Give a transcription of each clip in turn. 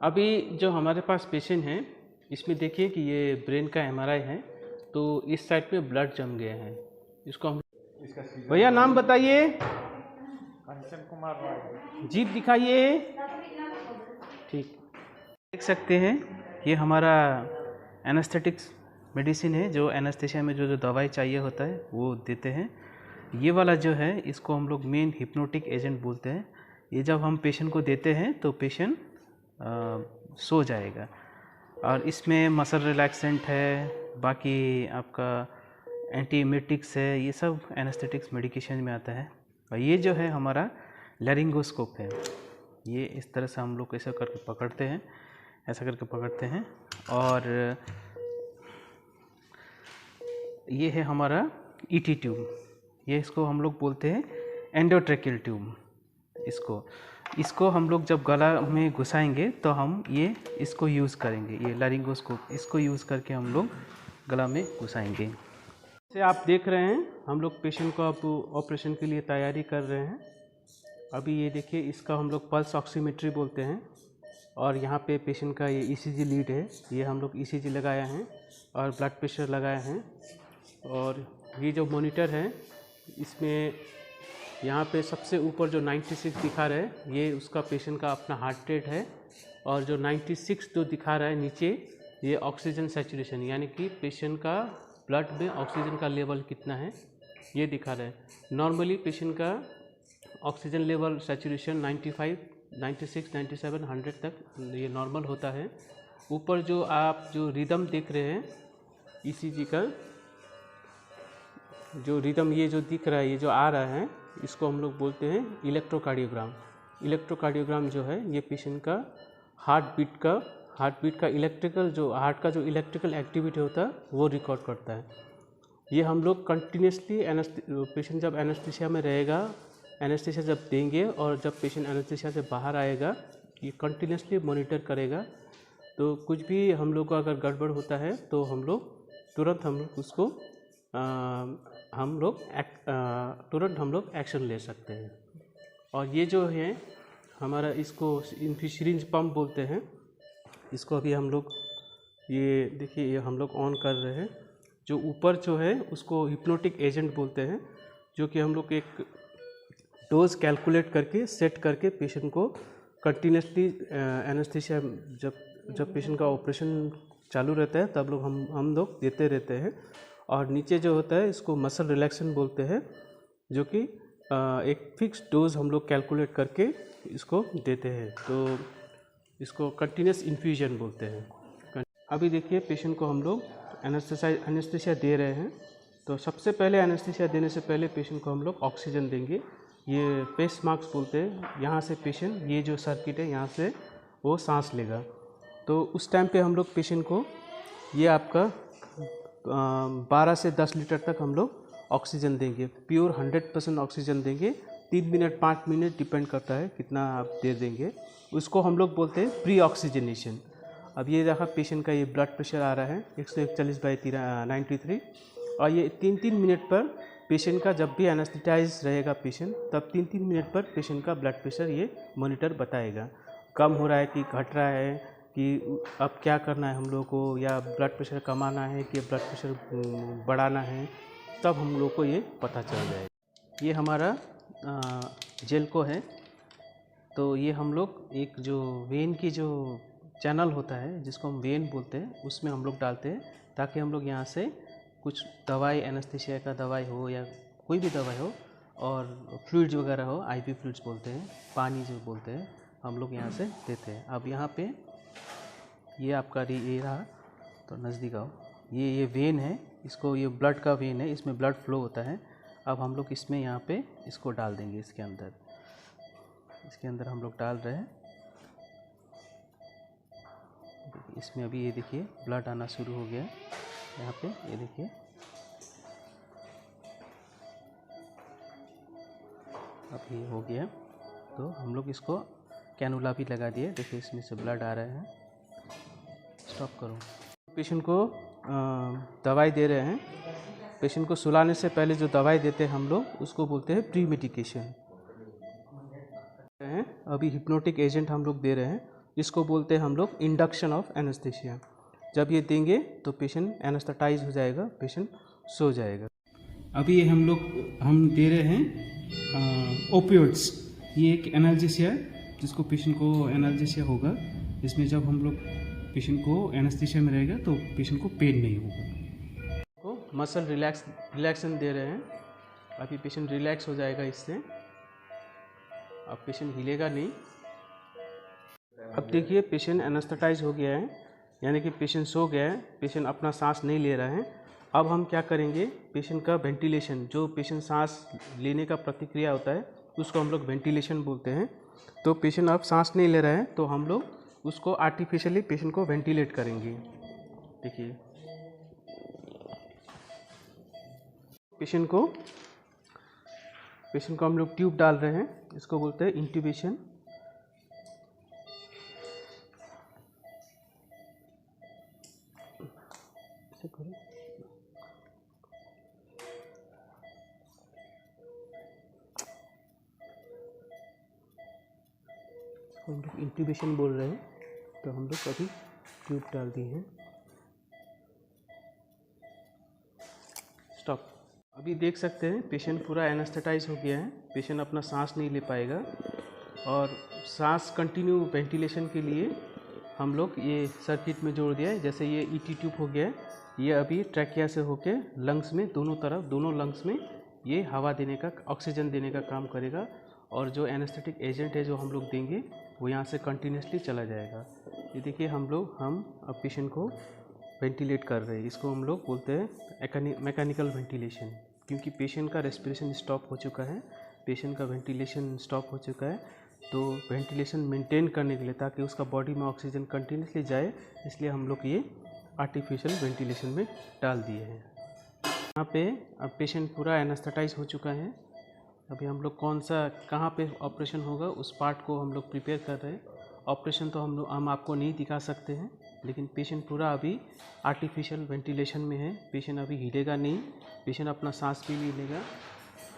अभी जो हमारे पास पेशेंट है, इसमें देखिए कि ये ब्रेन का एमआरआई है, तो इस साइड पे ब्लड जम गया है। इसको हम भैया नाम बताइए। कंचन कुमार राय। जीप दिखाइए। ठीक, देख सकते हैं ये हमारा एनेस्थेटिक्स मेडिसिन है, जो एनेस्थेसिया में जो दवाई चाहिए होता है वो देते हैं। ये वाला जो है इसको हम लोग मेन हिप्नोटिक एजेंट बोलते हैं। ये जब हम पेशेंट को देते हैं तो पेशेंट सो जाएगा। और इसमें मसल रिलैक्सेंट है, बाकी आपका एंटीएमेटिक्स है, ये सब एनेस्थेटिक्स मेडिकेशन में आता है। और ये जो है हमारा लैरिंगोस्कोप है। ये इस तरह से हम लोग ऐसा करके पकड़ते हैं, ऐसा करके पकड़ते हैं। और ये है हमारा ईटी ट्यूब, ये इसको हम लोग बोलते हैं एंडोट्रेकियल ट्यूब। इसको हम लोग जब गला में घुसाएंगे तो हम ये इसको यूज़ करेंगे, ये लैरिंगोस्कोप, इसको यूज़ करके हम लोग गला में घुसाएंगे। जैसे आप देख रहे हैं हम लोग पेशेंट को अब ऑपरेशन के लिए तैयारी कर रहे हैं। अभी ये देखिए, इसका हम लोग पल्स ऑक्सीमेट्री बोलते हैं। और यहाँ पे पेशेंट का ये ईसीजी लीड है, ये हम लोग ईसीजी लगाया है और ब्लड प्रेशर लगाया है। और ये जो मॉनिटर है, इसमें यहाँ पे सबसे ऊपर जो 96 दिखा रहा है, ये उसका पेशेंट का अपना हार्ट रेट है। और जो 96 जो दिखा रहा है नीचे, ये ऑक्सीजन सैचुरेशन, यानी कि पेशेंट का ब्लड में ऑक्सीजन का लेवल कितना है ये दिखा रहा है। नॉर्मली पेशेंट का ऑक्सीजन लेवल सैचुरेशन 95, 96, 97, 100 तक ये नॉर्मल होता है। ऊपर जो आप जो रिदम देख रहे हैं ईसीजी का, जो रिदम ये जो दिख रहा है, ये जो आ रहा है, इसको हम लोग बोलते हैं इलेक्ट्रोकार्डियोग्राम। इलेक्ट्रोकार्डियोग्राम जो है ये पेशेंट का हार्ट बीट का इलेक्ट्रिकल, जो हार्ट का जो इलेक्ट्रिकल एक्टिविटी होता है वो रिकॉर्ड करता है। ये हम लोग कंटिन्यूसली पेशेंट जब एनेस्थीसिया में रहेगा, एनेस्थीसिया जब देंगे और जब पेशेंट एनेस्थीसिया से बाहर आएगा, ये कंटिन्यूसली मॉनिटर करेगा। तो कुछ भी हम लोग को अगर गड़बड़ होता है तो हम लोग तुरंत उसको तुरंत हम लोग एक्शन ले सकते हैं। और ये जो है हमारा, इसको सिरिंज पंप बोलते हैं। इसको अभी हम लोग ये देखिए, ये हम लोग ऑन कर रहे हैं। जो ऊपर जो है उसको हिप्नोटिक एजेंट बोलते हैं, जो कि हम लोग एक डोज कैलकुलेट करके सेट करके पेशेंट को कंटिन्यूसली एनेस्थीसिया जब पेशेंट का ऑपरेशन चालू रहता है तब लोग हम लोग देते रहते हैं। और नीचे जो होता है इसको मसल रिलैक्सेंट बोलते हैं, जो कि एक फिक्स डोज हम लोग कैलकुलेट करके इसको देते हैं। तो इसको कंटिन्यूस इन्फ्यूजन बोलते हैं। अभी देखिए पेशेंट को हम लोग एनेस्थीसिया दे रहे हैं। तो सबसे पहले एनेस्थीसिया देने से पहले पेशेंट को हम लोग ऑक्सीजन देंगे। ये फेस मास्क बोलते हैं। यहाँ से पेशेंट, ये जो सर्किट है यहाँ से वो सांस लेगा। तो उस टाइम पे हम लोग पेशेंट को ये आपका 12 से 10 लीटर तक हम लोग ऑक्सीजन देंगे, प्योर 100% ऑक्सीजन देंगे। 3 मिनट 5 मिनट डिपेंड करता है कितना आप दे देंगे। उसको हम लोग बोलते हैं प्री ऑक्सीजनेशन। अब ये देखा पेशेंट का ये ब्लड प्रेशर आ रहा है 141/93। और ये 3-3 मिनट पर पेशेंट का, जब भी एनेस्थेटाइज रहेगा पेशेंट, तब 3-3 मिनट पर पेशेंट का ब्लड प्रेशर ये मॉनिटर बताएगा, कम हो रहा है कि घट रहा है, कि अब क्या करना है हम लोग को, या ब्लड प्रेशर कमाना है कि ब्लड प्रेशर बढ़ाना है, तब हम लोग को ये पता चल जाएगा। ये हमारा जेल्को है। तो ये हम लोग एक जो वेन की जो चैनल होता है, जिसको हम वेन बोलते हैं, उसमें हम लोग डालते हैं, ताकि हम लोग यहाँ से कुछ दवाई, एनेस्थीसिया का दवाई हो या कोई भी दवाई हो, और फ्लूइड्स वगैरह हो, आईवी फ्लूइड्स बोलते हैं, पानी जो बोलते हैं, हम लोग यहाँ से देते हैं। अब यहाँ पे ये आपका ये रहा, तो नज़दीक आओ, ये वेन है, इसको, ये ब्लड का वेन है, इसमें ब्लड फ्लो होता है। अब हम लोग इसमें यहाँ पे इसको डाल देंगे, इसके अंदर हम लोग डाल रहे हैं। इसमें अभी ये देखिए ब्लड आना शुरू हो गया यहाँ पे, ये देखिए। अब ये हो गया, तो हम लोग इसको कैनुला भी लगा दिए, देखिए इसमें से ब्लड आ रहे हैं। स्टॉप करो। पेशेंट को दवाई दे रहे हैं। पेशेंट को सुलाने से पहले जो दवाई देते हैं हम लोग, उसको बोलते हैं प्री मेडिकेशन। अभी हिप्नोटिक एजेंट हम लोग दे रहे हैं। इसको बोलते हैं हम लोग इंडक्शन ऑफ एनेस्थीसिया। जब ये देंगे तो पेशेंट एनेस्थेटाइज हो जाएगा, पेशेंट सो जाएगा। अभी हम दे रहे हैं ओपियोइड्स। ये एक एनाल्जेसिया है जिसको पेशेंट को एनाल्जेसिया होगा। इसमें जब हम लोग पेशेंट को एनेस्थीसिया में रहेगा तो पेशेंट को पेन नहीं होगा। को मसल रिलैक्सन दे रहे हैं। अभी पेशेंट रिलैक्स हो जाएगा इससे। अब पेशेंट हिलेगा नहीं। अब देखिए पेशेंट एनेस्थेटाइज हो गया है, यानी कि पेशेंट सो गया है, पेशेंट अपना सांस नहीं ले रहा है। अब हम क्या करेंगे, पेशेंट का वेंटिलेशन, जो पेशेंट सांस लेने का प्रतिक्रिया होता है उसको हम लोग वेंटिलेशन बोलते हैं। तो पेशेंट अब सांस नहीं ले रहा है तो हम लोग उसको आर्टिफिशियली पेशेंट को वेंटिलेट करेंगे। देखिए पेशेंट को हम लोग ट्यूब डाल रहे हैं, इसको बोलते हैं इंट्यूबेशन। हम लोग इंट्यूबेशन बोल रहे हैं, तो हम लोग अभी ट्यूब डाल दिए हैं। स्टॉप। अभी देख सकते हैं पेशेंट पूरा एनेस्थेटाइज हो गया है, पेशेंट अपना सांस नहीं ले पाएगा। और सांस कंटिन्यू वेंटिलेशन के लिए हम लोग ये सर्किट में जोड़ दिया है। जैसे ये ईटी ट्यूब हो गया है, ये अभी ट्रैकिया से होके लंग्स में दोनों लंग्स में ये हवा देने का, ऑक्सीजन देने का काम करेगा। और जो एनेस्थेटिक एजेंट है जो हम लोग देंगे वो यहाँ से कंटिन्यूसली चला जाएगा। ये देखिए हम अब पेशेंट को वेंटिलेट कर रहे हैं। इसको हम लोग बोलते हैं मैकेनिकल वेंटिलेशन, क्योंकि पेशेंट का रेस्पिरेशन स्टॉप हो चुका है, पेशेंट का वेंटिलेशन स्टॉप हो चुका है। तो वेंटिलेशन मेंटेन करने के लिए, ताकि उसका बॉडी में ऑक्सीजन कंटिन्यूसली जाए, इसलिए हम लोग ये आर्टिफिशियल वेंटिलेशन में डाल दिए हैं। यहाँ पे अब पेशेंट पूरा एनेस्थेटाइज हो चुका है। अभी हम लोग कहाँ पे ऑपरेशन होगा उस पार्ट को हम लोग प्रिपेयर कर रहे हैं। ऑपरेशन तो हम आपको नहीं दिखा सकते हैं, लेकिन पेशेंट पूरा अभी आर्टिफिशियल वेंटिलेशन में है। पेशेंट अभी हिलेगा नहीं, पेशेंट अपना सांस भी नहीं लेगा।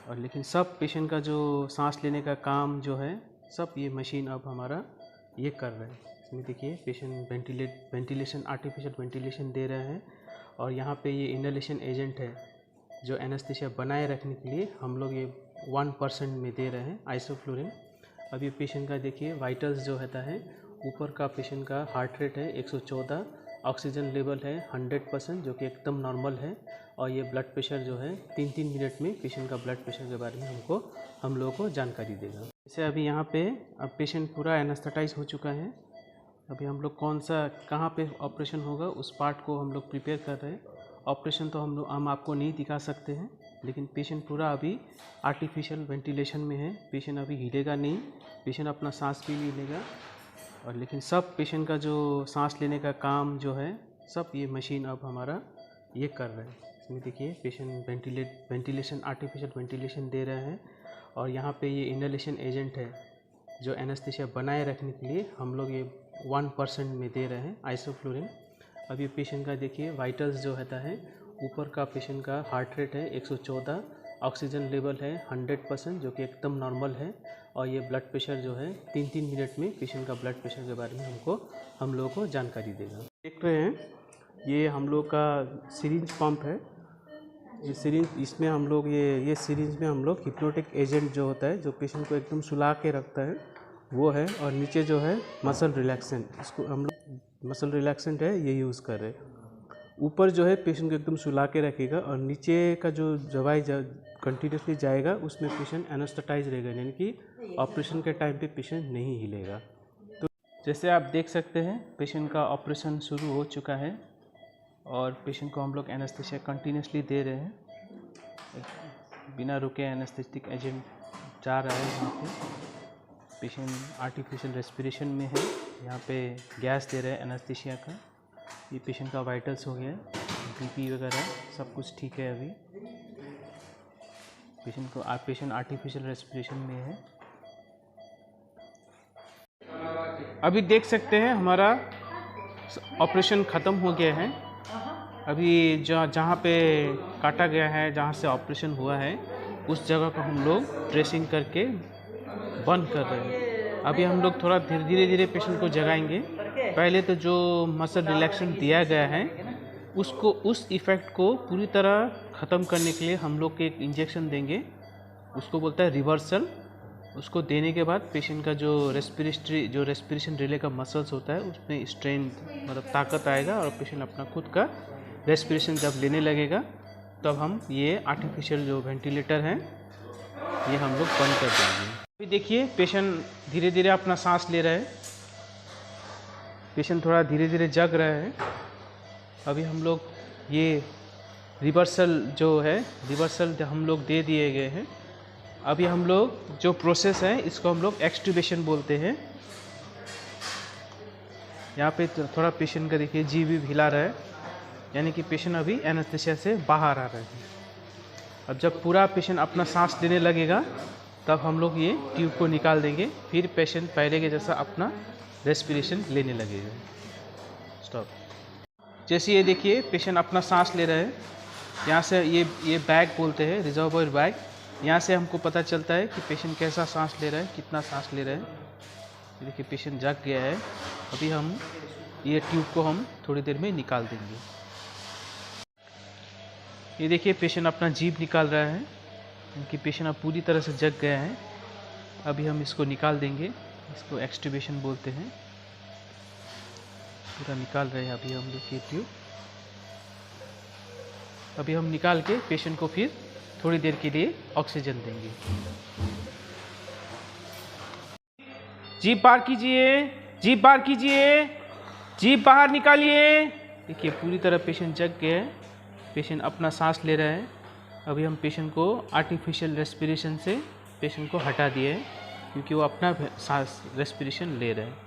और लेकिन सब पेशेंट का जो सांस लेने का काम जो है सब ये मशीन अब हमारा ये कर रहा है। इसमें देखिए पेशेंट वेंटिलेशन, आर्टिफिशियल वेंटिलेशन दे रहे हैं। और यहाँ पे ये इनहेलेशन एजेंट है जो एनेस्थीसिया बनाए रखने के लिए हम लोग ये 1% में दे रहे हैं, आइसोफ्लोरिन। अभी पेशेंट का देखिए वाइटल्स जो होता है, ऊपर का पेशेंट का हार्ट रेट है 114, ऑक्सीजन लेवल है 100% जो कि एकदम नॉर्मल है। और ये ब्लड प्रेशर जो है 3-3 मिनट में पेशेंट का ब्लड प्रेशर के बारे में हम लोगों को जानकारी देगा। जैसे अभी यहाँ पे अब पेशेंट पूरा एनेस्थेटाइज हो चुका है। अभी हम लोग कहाँ पे ऑपरेशन होगा उस पार्ट को हम लोग प्रिपेयर कर रहे हैं। ऑपरेशन तो हम आपको नहीं दिखा सकते हैं, लेकिन पेशेंट पूरा अभी आर्टिफिशियल वेंटिलेशन में है। पेशेंट अभी हिलेगा नहीं, पेशेंट अपना सांस भी नहीं लेगा। और लेकिन सब पेशेंट का जो सांस लेने का काम जो है सब ये मशीन अब हमारा ये कर रहा है। इसमें देखिए पेशेंट वेंटिलेशन, आर्टिफिशियल वेंटिलेशन दे रहे हैं। और यहाँ पे ये इनहेलेशन एजेंट है जो एनेस्थीसिया बनाए रखने के लिए हम लोग ये 1% में दे रहे हैं, आइसोफ्लोरिन। अभी पेशेंट का देखिए वाइटल्स जो होता है, ऊपर का पेशेंट का हार्ट रेट है 114, ऑक्सीजन लेवल है 100% जो कि एकदम नॉर्मल है। और ये ब्लड प्रेशर जो है 3-3 मिनट में पेशेंट का ब्लड प्रेशर के बारे में हम लोगों को जानकारी देगा। देख रहे हैं ये हम लोग का सिरिंज पंप है। ये सिरिंज, इसमें हम लोग ये सिरिंज में हम लोग हिप्नोटिक एजेंट जो होता है, जो पेशेंट को एकदम सुला के रखता है, वो है। और नीचे जो है मसल रिलैक्सेंट, इसको हम लोग मसल रिलैक्सेंट है ये यूज़ कर रहे हैं। ऊपर जो है पेशेंट को एकदम सुला के रखेगा, और नीचे का जो दवाई कंटिन्यूसली जाएगा उसमें पेशेंट एनेस्थेटाइज रहेगा, यानी कि ऑपरेशन के टाइम पे पेशेंट नहीं हिलेगा। तो जैसे आप देख सकते हैं पेशेंट का ऑपरेशन शुरू हो चुका है और पेशेंट को हम लोग एनेस्थीसिया कंटिन्यूसली दे रहे हैं। बिना रुके एनेस्थेटिक एजेंट जा रहा है। यहाँ पे पेशेंट आर्टिफिशियल रेस्पिरेशन में है, यहाँ पे गैस दे रहे हैं एनेस्थीसिया का। ये पेशेंट का वाइटल्स हो गया है, बीपी वगैरह सब कुछ ठीक है। अभी पेशेंट आर्टिफिशियल रेस्पिरेशन में है। अभी देख सकते हैं हमारा ऑपरेशन ख़त्म हो गया है। अभी जहाँ पे काटा गया है, जहाँ से ऑपरेशन हुआ है, उस जगह को हम लोग ड्रेसिंग करके बंद कर रहे हैं। अभी हम लोग थोड़ा धीरे धीरे पेशेंट को जगाएंगे। पहले तो जो मसल रिलैक्सेंट दिया गया है उसको, उस इफ़ेक्ट को पूरी तरह ख़त्म करने के लिए हम लोग एक इंजेक्शन देंगे, उसको बोलता है रिवर्सल। उसको देने के बाद पेशेंट का जो रेस्पिरेशन रिले का मसल्स होता है उसमें स्ट्रेंथ मतलब ताकत आएगा और पेशेंट अपना खुद का रेस्पिरेशन जब लेने लगेगा तब हम ये आर्टिफिशियल जो वेंटिलेटर है ये हम लोग बंद कर देंगे। अभी देखिए पेशेंट धीरे धीरे अपना सांस ले रहा है, पेशेंट थोड़ा धीरे धीरे जग रहा है। अभी हम लोग ये रिवर्सल जो है, रिवर्सल हम लोग दे दिए गए हैं। अभी हम लोग जो प्रोसेस है इसको हम लोग एक्सट्यूबेशन बोलते हैं। यहाँ पे थोड़ा पेशेंट का देखिए जी भी हिला रहा है, यानी कि पेशेंट अभी एनेस्थीसिया से बाहर आ रहा है। अब जब पूरा पेशेंट अपना सांस लेने लगेगा तब हम लोग ये ट्यूब को निकाल देंगे, फिर पेशेंट पहले के जैसा अपना रेस्पिरेशन लेने लगेगा। स्टॉप। जैसे ये देखिए पेशेंट अपना सांस ले रहा है, यहाँ से ये बैग बोलते हैं, रिजर्वोयर बैग। यहाँ से हमको पता चलता है कि पेशेंट कैसा सांस ले रहा है, कितना सांस ले रहा है। ये देखिए पेशेंट जग गया है। अभी हम ये ट्यूब को हम थोड़ी देर में निकाल देंगे। ये देखिए पेशेंट अपना जीभ निकाल रहा है, क्योंकि पेशेंट अब पूरी तरह से जग गया है। अभी हम इसको निकाल देंगे, इसको एक्सट्यूबेशन बोलते हैं। पूरा निकाल रहे हैं अभी हम लोग ये ट्यूब। अभी हम निकाल के पेशेंट को फिर थोड़ी देर के लिए ऑक्सीजन देंगे। जीभ बाहर कीजिए, जीभ बाहर कीजिए, जीभ बाहर निकालिए। देखिए पूरी तरह पेशेंट जग गया है, पेशेंट अपना सांस ले रहा है। अभी हम पेशेंट को आर्टिफिशियल रेस्पिरेशन से पेशेंट को हटा दिए हैं, क्योंकि वो अपना सांस रेस्पिरेशन ले रहे हैं।